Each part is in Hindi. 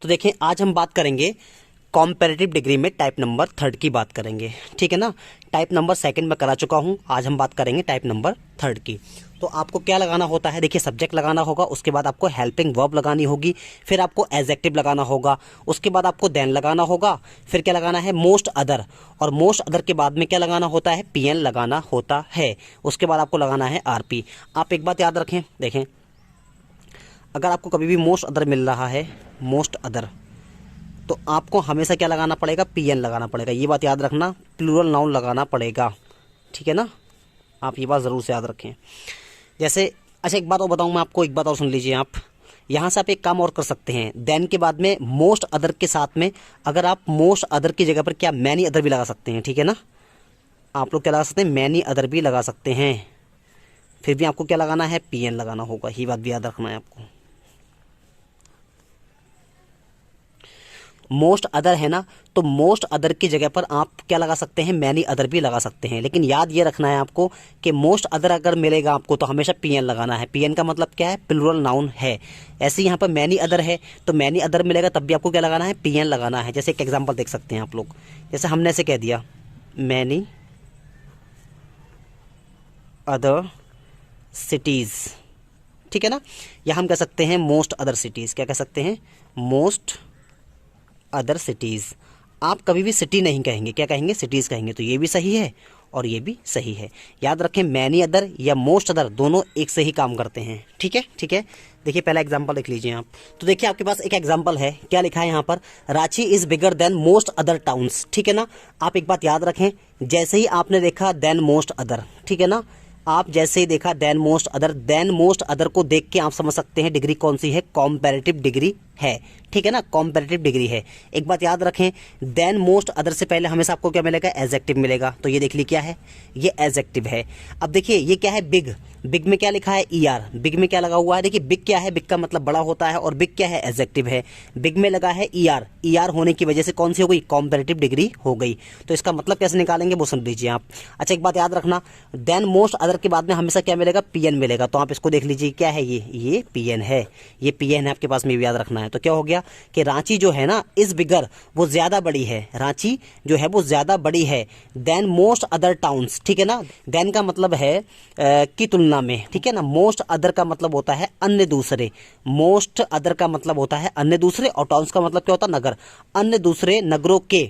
तो देखें आज हम बात करेंगे कॉम्पेरेटिव डिग्री में टाइप नंबर 3 की बात करेंगे। ठीक है ना। टाइप नंबर 2 में करा चुका हूं, आज हम बात करेंगे टाइप नंबर 3 की। तो आपको क्या लगाना होता है, देखिए सब्जेक्ट लगाना होगा, उसके बाद आपको हेल्पिंग वर्ब लगानी होगी, फिर आपको एडजेक्टिव लगाना होगा, उसके बाद आपको देन लगाना होगा, फिर क्या लगाना है मोस्ट अदर, और मोस्ट अदर के बाद में क्या लगाना होता है पीएन लगाना होता है, उसके बाद आपको लगाना है आरपी। आप एक बात याद रखें, देखें अगर आपको कभी भी मोस्ट अदर मिल रहा है, मोस्ट अदर, तो आपको हमेशा क्या लगाना पड़ेगा पीएन लगाना पड़ेगा। ये बात याद रखना, प्लूरल नाउन लगाना पड़ेगा। ठीक है ना, आप ये बात ज़रूर से याद रखें। जैसे अच्छा एक बात और बताऊं मैं आपको, एक बात और सुन लीजिए आप। यहाँ से आप एक काम और कर सकते हैं, देन के बाद में मोस्ट अदर के साथ में अगर आप मोस्ट अदर की जगह पर क्या मैनी अदर भी लगा सकते हैं। ठीक है ना, आप लोग क्या लगा सकते हैं मैनी अदर भी लगा सकते हैं, फिर भी आपको क्या लगाना है पीएन लगाना होगा। ये बात भी याद रखना है आपको। मोस्ट अदर है ना, तो मोस्ट अदर की जगह पर आप क्या लगा सकते हैं मैनी अदर भी लगा सकते हैं, लेकिन याद ये रखना है आपको कि मोस्ट अदर अगर मिलेगा आपको तो हमेशा पीएन लगाना है। पीएन का मतलब क्या है प्लूरल नाउन है। ऐसे यहाँ पर मैनी अदर है तो मैनी अदर मिलेगा तब भी आपको क्या लगाना है पीएन लगाना है। जैसे एक एग्जांपल देख सकते हैं आप लोग, जैसे हमने ऐसे कह दिया मैनी अदर सिटीज़। ठीक है ना, या हम कह सकते हैं मोस्ट अदर सिटीज़। क्या कह सकते हैं मोस्ट अदर सिटीज़। आप कभी भी सिटी नहीं कहेंगे, क्या कहेंगे सिटीज़ कहेंगे। तो ये भी सही है और ये भी सही है। याद रखें मैनी अदर या मोस्ट अदर दोनों एक से ही काम करते हैं। ठीक है, ठीक है। देखिए पहला एग्जांपल लिख लीजिए आप। तो देखिए आपके पास एक एग्जांपल है, क्या लिखा है यहाँ पर, Ranchi is bigger than most other towns. ठीक है ना, आप एक बात याद रखें, जैसे ही आपने देखा देन मोस्ट अदर, ठीक है ना, आप जैसे ही देखा देन मोस्ट अदर को देख के आप समझ सकते हैं डिग्री कौन सी है, कॉम्पेरेटिव डिग्री है। ठीक है ना, कॉम्पेरेटिव डिग्री है। एक बात याद रखें, देन मोस्ट अदर से पहले हमेशा आपको क्या मिलेगा एडजेक्टिव मिलेगा। तो ये देख ली क्या है, ये एडजेक्टिव है। अब देखिए ये क्या है बिग, बिग में क्या लिखा है ईआर, बिग में क्या लगा हुआ है, देखिए बिग क्या है, बिग का मतलब बड़ा होता है, और बिग क्या है एडजेक्टिव है। बिग में लगा है ईआर, ईआर होने की वजह से कौन सी हो गई कॉम्पेरेटिव डिग्री हो गई। तो इसका मतलब कैसे निकालेंगे वो सुन लीजिए आप। अच्छा एक बात याद रखना, देन मोस्ट अदर के बाद में हमेशा क्या मिलेगा पीएन मिलेगा। तो आप इसको देख लीजिए क्या है, ये पीएन है, ये पीएन है आपके पास में भी याद रखना है। तो क्या हो गया कि रांची जो है ना इस बिगर वो ज्यादा बड़ी है, रांची जो है वो ज्यादा बड़ी है देन मोस्ट अदर टाउन्स। ठीक है ना, देन का मतलब है की तुलना में। ठीक है ना, मोस्ट अदर का मतलब होता है अन्य दूसरे, मोस्ट अदर का मतलब होता है अन्य दूसरे, और टाउन्स का मतलब क्या होता है नगर, अन्य दूसरे नगरों के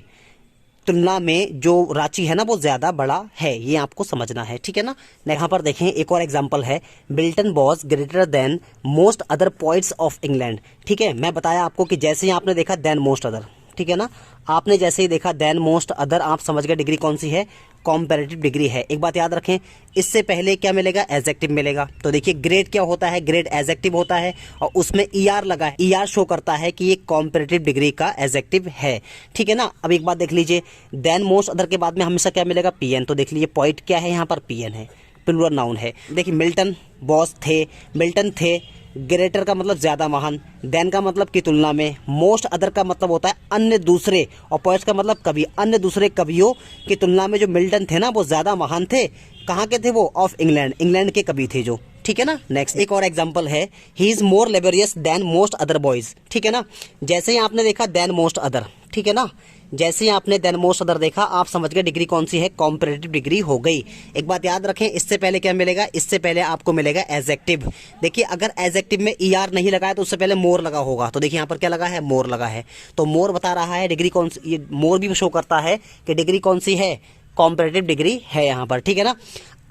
तुलना में जो रांची है ना वो ज्यादा बड़ा है, ये आपको समझना है। ठीक है ना, यहाँ पर देखें एक और एग्जांपल है, built-in was greater than most other points of England. ठीक है, मैं बताया आपको कि जैसे ही आपने देखा देन मोस्ट अदर, ठीक है ना, आपने जैसे ही देखा देन मोस्ट अदर आप समझ गए डिग्री कौन सी है कॉम्पेरेटिव डिग्री है। एक बात याद रखें, इससे पहले क्या मिलेगा एडजेक्टिव मिलेगा। तो देखिए ग्रेड क्या होता है, ग्रेड एडजेक्टिव होता है, और उसमें ईआर लगा है, ईआर शो करता है कि ये कॉम्पेरेटिव डिग्री का एडजेक्टिव है। ठीक है ना, अब एक बात देख लीजिए, देन मोस्ट अदर के बाद में हमेशा क्या मिलेगा पीएन। तो देख लीजिए पॉइंट क्या है यहाँ पर पीएन है, प्लूरल नाउन है। देखिए मिल्टन बॉस थे, मिल्टन थे, ग्रेटर का मतलब ज्यादा महान, देन का मतलब की तुलना में, मोस्ट अदर का मतलब होता है अन्य दूसरे, और पॉइंट्स का मतलब कवि, अन्य दूसरे कवियों की तुलना में जो मिल्टन थे ना वो ज्यादा महान थे। कहाँ के थे वो, ऑफ इंग्लैंड, इंग्लैंड के कवि थे जो। ठीक है ना, नेक्स्ट एक और एग्जांपल है, he is more laborious than most other boys. ठीक है ना, जैसे ही आपने देखा देन मोस्ट अदर, ठीक है ना, जैसे ही आपने देन मोस्ट अदर देखा आप समझ गए डिग्री कौन सी है कॉम्पेरेटिव डिग्री हो गई। एक बात याद रखें, इससे पहले क्या मिलेगा, इससे पहले आपको मिलेगा एडजेक्टिव। देखिए अगर एडजेक्टिव में ईआर नहीं लगा है तो उससे पहले मोर लगा होगा। तो देखिए यहाँ पर क्या लगा है मोर लगा है, तो मोर बता रहा है डिग्री कौन सी, ये मोर भी शो करता है कि डिग्री कौन सी है कॉम्पेरेटिव डिग्री है यहाँ पर। ठीक है ना,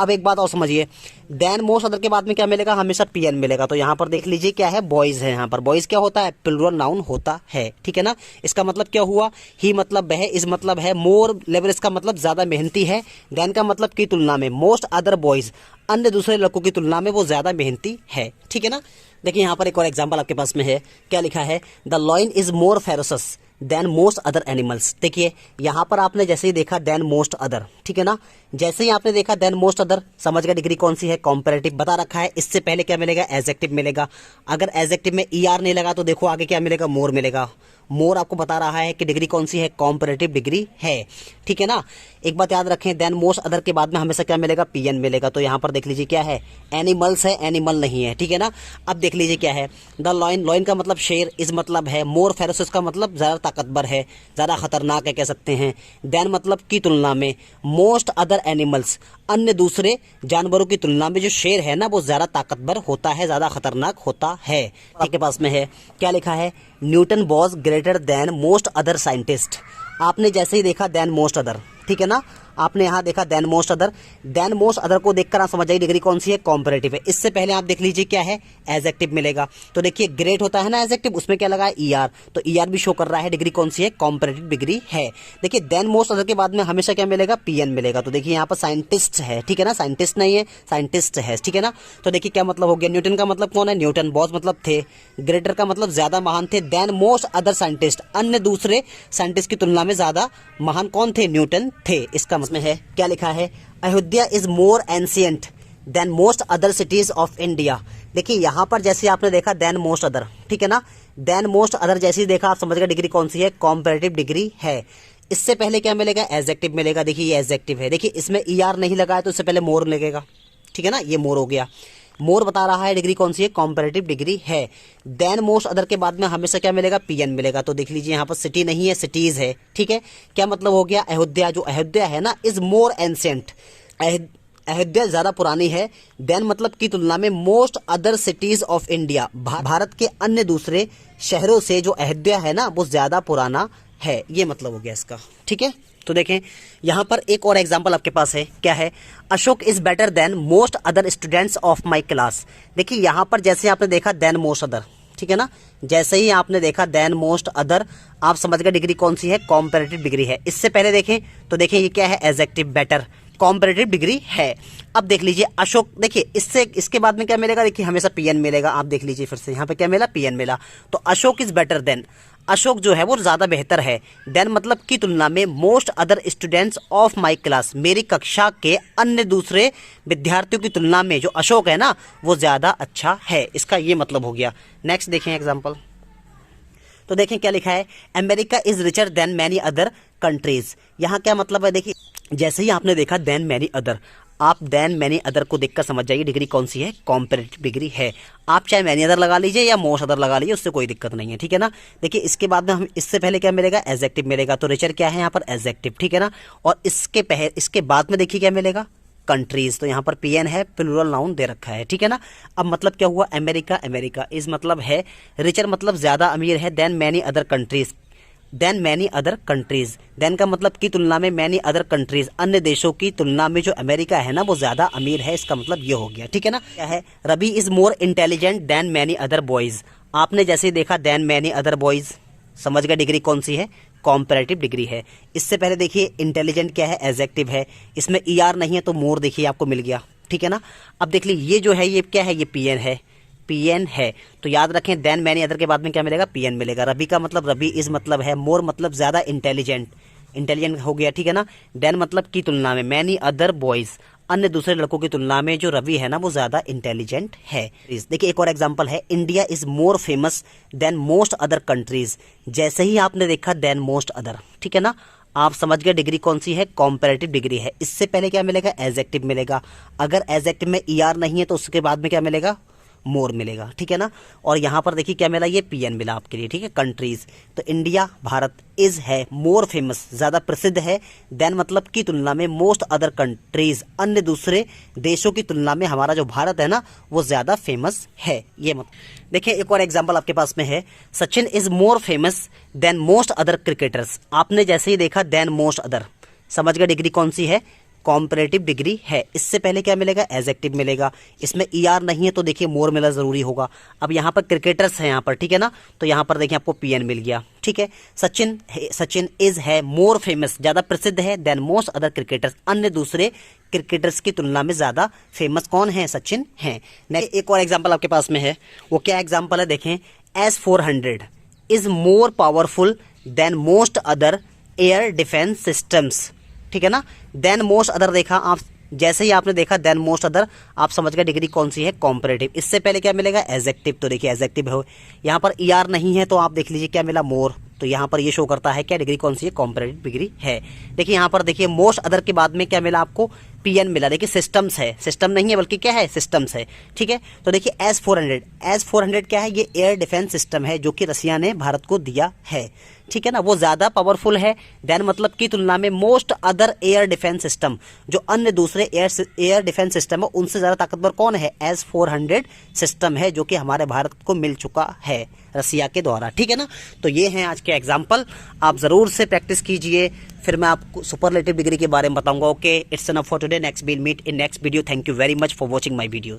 अब एक बात और समझिए, देन मोस्ट अदर के बाद में क्या मिलेगा हमेशा पीएन मिलेगा। तो यहाँ पर देख लीजिए क्या है बॉयज है, यहाँ पर बॉयज क्या होता है प्लूरल नाउन होता है। ठीक है ना, इसका मतलब क्या हुआ, ही मतलब है, इस मतलब है, मोर लेबोरियस का मतलब ज्यादा मेहनती है, देन का मतलब की तुलना में, मोस्ट अदर बॉयज अन्य दूसरे लड़कों की तुलना में वो ज्यादा मेहनती है। ठीक है ना, देखिए यहाँ पर एक और एग्जाम्पल आपके पास में है, क्या लिखा है, the lion is more ferocious than most other animals. देखिए यहाँ पर आपने जैसे ही देखा देन मोस्ट अदर, ठीक है ना, जैसे ही आपने देखा देन मोस्ट अदर, समझ गए डिग्री कौन सी है, कॉम्पैरेटिव बता रखा है। इससे पहले क्या मिलेगा, एडजेक्टिव मिलेगा। अगर एडजेक्टिव में ER नहीं लगा तो देखो आगे क्या मिलेगा, मोर मिलेगा। मोर आपको बता रहा है कि डिग्री कौन सी है, कॉम्पैरेटिव डिग्री है, ठीक है ना। एक बात याद रखें, देन मोस्ट अदर के बाद में हमेशा क्या मिलेगा, PN मिलेगा। तो यहाँ पर देख लीजिए क्या है, एनिमल्स है, एनिमल नहीं है, ठीक है ना। अब देख लीजिए क्या है, द लॉयन, लॉयन का मतलब शेर, इज मतलब है, मोर फेरोसिस का मतलब ज़्यादा ताकतवर है, ज़्यादा खतरनाक है कह सकते हैं। देन मतलब की तुलना में, मोस्ट अदर एनिमल्स, अन्य दूसरे जानवरों की तुलना में जो शेर है ना वो ज़्यादा ताकतवर होता है, ज़्यादा खतरनाक होता है। आपके पास में है क्या लिखा है, Newton was greater than most other scientist. आपने जैसे ही देखा देन मोस्ट अदर, ठीक है ना, आपने यहाँ देखा than most other, than most other को देखकर आप समझ जाइए डिग्री कौन सी है, कॉम्पैरेटिव है। इससे पहले आप देख लीजिए क्या है, एडजेक्टिव मिलेगा। तो देखिए ग्रेट होता है ना एडजेक्टिव, उसमें क्या लगा है, ER, तो ER भी शो कर रहा है, डिग्री कौन सी है, कॉम्पैरेटिव डिग्री है। देखिए देन मोस्ट अदर के बाद में हमेशा क्या मिलेगा, PN मिलेगा। तो देखिए यहाँ पर साइंटिस्ट है, ठीक है ना, साइंटिस्ट नहीं है, साइंटिस्ट है, ठीक है ना। तो देखिए क्या मतलब हो गया, न्यूटन का मतलब कौन है, न्यूटन, बॉस मतलब थे, ग्रेटर का मतलब ज्यादा महान थे, देन मोस्ट अदर साइंटिस्ट, अन्य दूसरे साइंटिस्ट की तुलना में ज्यादा महान कौन थे, न्यूटन थे। इसका मतलब है क्या लिखा है, Ayodhya is more ancient than most other cities of India. देखिए यहाँ पर जैसे आपने देखा देन मोस्ट अदर, ठीक है ना, देन मोस्ट अदर जैसे ही देखा आप समझ गए डिग्री कौन सी है, कॉम्पैरेटिव डिग्री है। इससे पहले क्या मिलेगा, एडजेक्टिव मिलेगा। देखिए ये एडजेक्टिव है, देखिए इसमें ER नहीं लगा है तो इससे पहले मोर लगेगा, ठीक है ना, ये मोर हो गया। मोर बता रहा है डिग्री कौन सी है, कॉम्पैरेटिव डिग्री है। देन मोस्ट अदर के बाद में हमेशा क्या मिलेगा, PN मिलेगा। तो देख लीजिए यहाँ पर सिटी नहीं है, सिटीज है, ठीक है। क्या मतलब हो गया, अयोध्या, जो अयोध्या है ना, इज मोर एंशिएंट, अयोध्या ज्यादा पुरानी है, देन मतलब की तुलना में most other cities of India, Bharat के अन्य दूसरे शहरों से जो अयोध्या है ना वो ज्यादा पुराना है। ये मतलब हो गया इसका, ठीक है। तो देखें यहाँ पर एक और एग्जाम्पल आपके पास है, क्या है, Ashok is better than most other students of my class. देखिए यहाँ पर जैसे आपने देखा देन मोस्ट अदर, ठीक है ना, जैसे ही आपने देखा देन मोस्ट अदर, आप समझ गए डिग्री कौन सी है, कॉम्पैरेटिव डिग्री है। इससे पहले देखें तो देखें ये क्या है, एडजेक्टिव, बेटर, कॉम्पैरेटिव डिग्री है। अब देख लीजिए अशोक, देखिए इससे इसके बाद में क्या मिलेगा, देखिए हमेशा PN मिलेगा। आप देख लीजिए फिर से यहाँ पे क्या मिला, PN मिला। तो Ashok is better than, Ashok जो है वो ज़्यादा बेहतर है, देन मतलब की तुलना में most other students of my class, मेरी कक्षा के अन्य दूसरे विद्यार्थियों की तुलना में जो अशोक है ना वो ज़्यादा अच्छा है। इसका ये मतलब हो गया। नेक्स्ट देखें एग्जाम्पल, तो देखें क्या लिखा है, America is richer than many other countries. यहाँ क्या मतलब है, देखिए जैसे ही आपने देखा देन मैनी अदर, आप देन मैनी अदर को देखकर समझ जाइए डिग्री कौन सी है, कॉम्पैरेटिव डिग्री है। आप चाहे मैनी अदर लगा लीजिए या मोस्ट अदर लगा लीजिए, उससे कोई दिक्कत नहीं है, ठीक है ना। देखिए इसके बाद में हम, इससे पहले क्या मिलेगा, एडजेक्टिव मिलेगा। तो रिचर क्या है यहाँ पर, एडजेक्टिव, ठीक है ना। और इसके बाद में देखिए क्या मिलेगा, कंट्रीज। तो यहाँ पर PN है, प्लूरल नाउन दे रखा है, ठीक है ना। अब मतलब क्या हुआ, अमेरिका, अमेरिका इज मतलब है, रिचर मतलब ज्यादा अमीर है, than many other countries, than many other countries, than का मतलब की तुलना में, मैनी अदर कंट्रीज, अन्य देशों की तुलना में जो अमेरिका है ना वो ज्यादा अमीर है। इसका मतलब ये हो गया, ठीक है ना। क्या है, Ravi is more intelligent than many other boys. आपने जैसे ही देखा देन मैनी अदर बॉयज, समझ गए डिग्री कौन सी है, कॉम्पैरेटिव डिग्री है। इससे पहले देखिए इंटेलिजेंट क्या है, एडजेक्टिव है, इसमें ER नहीं है तो मोर देखिए आपको मिल गया, ठीक है ना। अब देख लीजिए ये जो है ये क्या है, ये PN है, PN है। तो याद रखें देन मैनी अदर के बाद में क्या मिलेगा, PN मिलेगा। रवि का मतलब, रवि इज मतलब है, मोर मतलब ज्यादा इंटेलिजेंट, इंटेलिजेंट हो गया, ठीक है ना। देन मतलब की तुलना में, मैनी अदर बॉयज, अन्य दूसरे लड़कों की तुलना में जो रवि है ना वो ज्यादा इंटेलिजेंट है। देखिए एक और एग्जांपल है, India is more famous than most other countries. जैसे ही आपने देखा देन मोस्ट अदर, ठीक है ना, आप समझ गए डिग्री कौन सी है, कॉम्पैरेटिव डिग्री है। इससे पहले क्या मिलेगा, एडजेक्टिव मिलेगा। अगर एडजेक्टिव में ER नहीं है तो उसके बाद में क्या मिलेगा, मोर मिलेगा, ठीक है ना। और यहाँ पर देखिए क्या मिला, ये PN मिला आपके लिए, ठीक है, कंट्रीज। तो इंडिया, भारत, इज है मोर फेमस, ज्यादा प्रसिद्ध है, देन मतलब की तुलना में, मोस्ट अदर कंट्रीज, अन्य दूसरे देशों की तुलना में हमारा जो भारत है ना वो ज्यादा फेमस है। ये मतलब देखिए एक और एग्जांपल आपके पास में है, Sachin is more famous than most other cricketers. आपने जैसे ही देखा देन मोस्ट अदर, समझ गए डिग्री कौन सी है, कॉम्पैरेटिव डिग्री है। इससे पहले क्या मिलेगा, एडजेक्टिव मिलेगा। इसमें ER नहीं है तो देखिए मोर मिला जरूरी होगा। अब यहाँ पर क्रिकेटर्स हैं यहाँ पर, ठीक है ना, तो यहाँ पर देखिए आपको PN मिल गया, ठीक है। सचिन इज है मोर फेमस, ज्यादा प्रसिद्ध है, देन मोस्ट अदर क्रिकेटर्स, अन्य दूसरे क्रिकेटर्स की तुलना में ज्यादा फेमस कौन है, सचिन है। नेक्स्ट एक और एग्जाम्पल आपके पास में है, वो क्या एग्जाम्पल है देखें, S-400 is more powerful than most other air defence systems, ठीक है ना। देन मोस्ट अदर देखा आप, जैसे ही आपने देखा देन मोस्ट अदर, आप समझ गए डिग्री कौन सी है, कॉम्परेटिव। इससे पहले क्या मिलेगा, एडजेक्टिव। तो देखिए एडजेक्टिव हो, यहाँ पर ER नहीं है तो आप देख लीजिए क्या मिला, मोर। तो यहाँ पर ये शो करता है क्या डिग्री कौन सी है, कॉम्परेटिव डिग्री है। देखिए यहाँ पर देखिए मोस्ट अदर के बाद में क्या मिला आपको, PN मिला। देखिए सिस्टम्स है, सिस्टम नहीं है बल्कि क्या है, सिस्टम्स है, ठीक है। तो देखिए S-400 क्या है, ये एयर डिफेंस सिस्टम है जो कि रसिया ने भारत को दिया है, ठीक है ना। वो ज़्यादा पावरफुल है देन मतलब की तुलना में most other air defence system, जो अन्य दूसरे एयर डिफेंस सिस्टम है उनसे ज़्यादा ताकतवर कौन है, S-400 सिस्टम है जो कि हमारे भारत को मिल चुका है रसिया के द्वारा, ठीक है ना। तो ये हैं आज के एग्जाम्पल, आप ज़रूर से प्रैक्टिस कीजिए, फिर मैं आपको सुपरलेटिव डिग्री के बारे में बताऊंगा। Okay, it's enough for today, next will meet in next video. Thank you very much for watching my video.